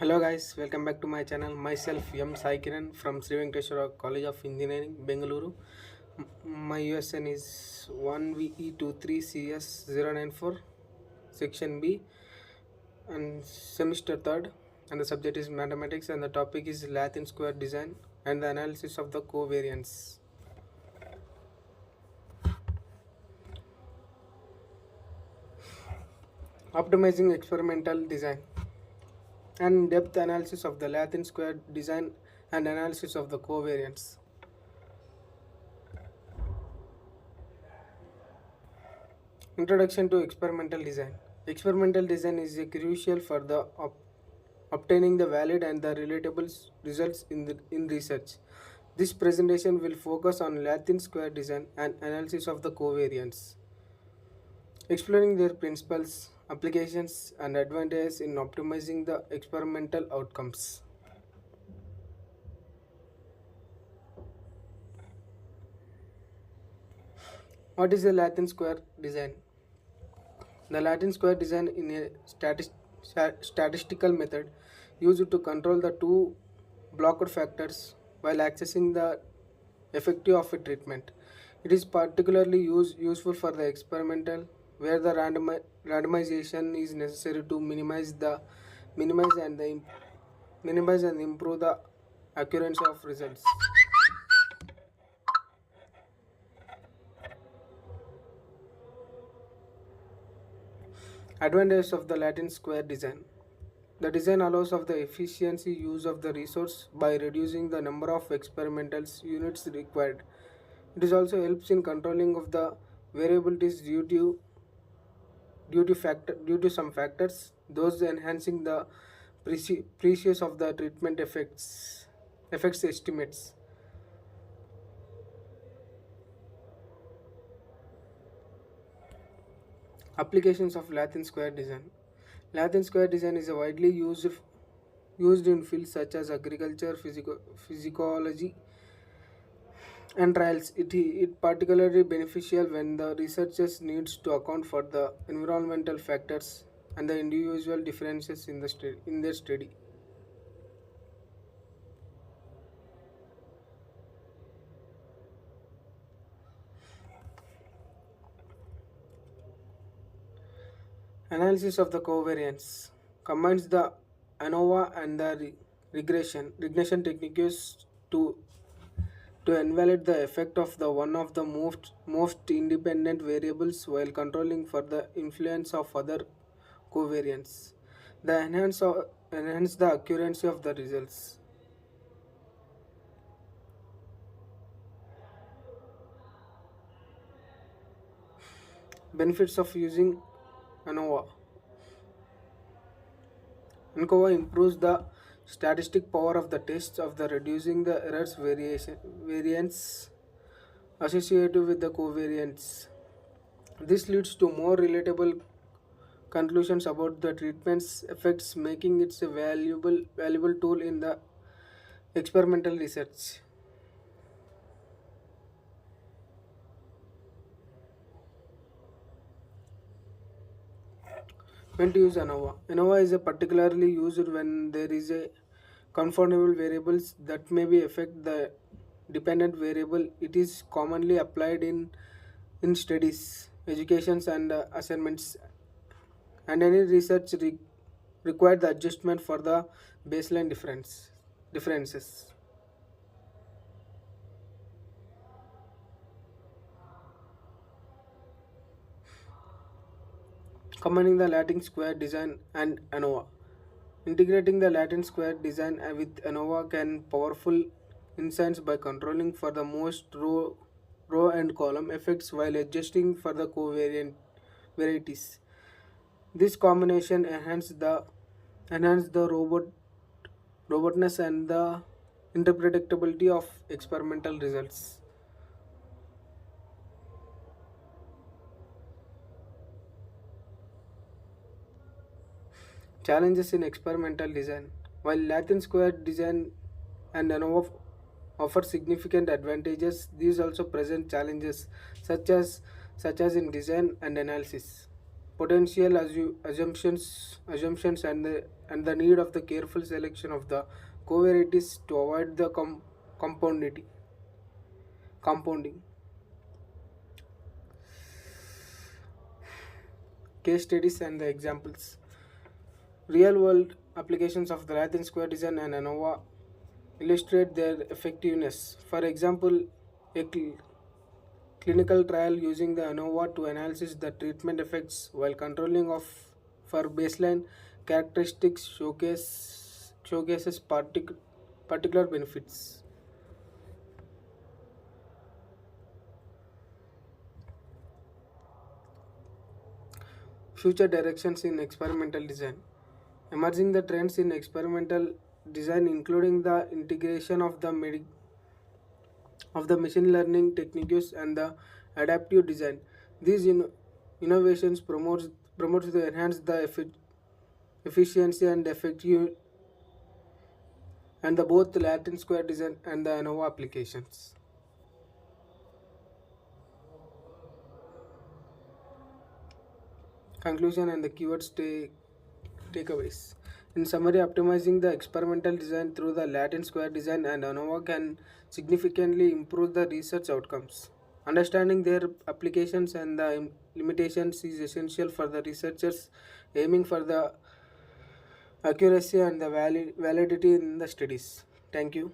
Hello guys, welcome back to my channel. Myself M Sai Kiran from Sri Venkateswara College of Engineering, Bengaluru. My USN is 1VE23CS094 section B and semester 3rd, and the subject is mathematics, and the topic is Latin square design and the analysis of the covariance. Optimizing experimental design and depth analysis of the Latin square design and analysis of the covariance. Introduction to experimental design. Experimental design is crucial for the obtaining the valid and the relatable results in research. This presentation will focus on Latin square design and analysis of the covariance, exploring their principles, applications, and advantages in optimizing the experimental outcomes. What is the Latin square design? The Latin square design in a statistical method used to control the two blocked factors while accessing the effective of a treatment. It is particularly useful for the experimental where the randomization is necessary to minimize and the minimize and improve the accuracy of results. Advantages of the Latin square design. The design allows of the efficiency use of the resource by reducing the number of experimental units required. It is also helps in controlling of the variabilities due to some factors, those enhancing the precious of the treatment effects estimates. Applications of Latin square design. Latin square design is a widely used in fields such as agriculture, physiology, and trials. It particularly beneficial when the researchers needs to account for the environmental factors and the individual differences in their study. Analysis of the covariance combines the ANOVA and the regression techniques to evaluate the effect of the one of the most independent variables while controlling for the influence of other covariance. The enhance the accuracy of the results. Benefits of using ANOVA. ANOVA improves the statistic power of the tests of the reducing the errors variance associated with the covariance. This leads to more relatable conclusions about the treatment's effects, making it a valuable tool in the experimental research. When to use ANOVA? ANOVA is a particularly used when there is a confoundable variables that may be affect the dependent variable. It is commonly applied in studies, educations, and assignments, and any research required the adjustment for the baseline differences. Combining the Latin square design and ANOVA. Integrating the Latin square design with ANOVA can powerful insights by controlling for the most row and column effects while adjusting for the covariant varieties. This combination enhance the robustness and the interpretability of experimental results. Challenges in experimental design. While Latin square design and ANOVA offer significant advantages, these also present challenges such as in design and analysis. potential assumptions and the need of the careful selection of the covariates to avoid the compounding. Case studies and the examples. Real world applications of the Latin square design and ANOVA illustrate their effectiveness. For example, a clinical trial using the ANOVA to analyze the treatment effects while controlling of for baseline characteristics showcases particular benefits. Future directions in experimental design. Emerging the trends in experimental design including the integration of the machine learning techniques and the adaptive design. These innovations promotes the enhance the efficiency and effective and the both Latin square design and the ANOVA applications. Conclusion and the takeaways. In summary, optimizing the experimental design through the Latin square design and ANOVA can significantly improve the research outcomes. Understanding their applications and the limitations is essential for the researchers aiming for the accuracy and the validity in the studies. Thank you.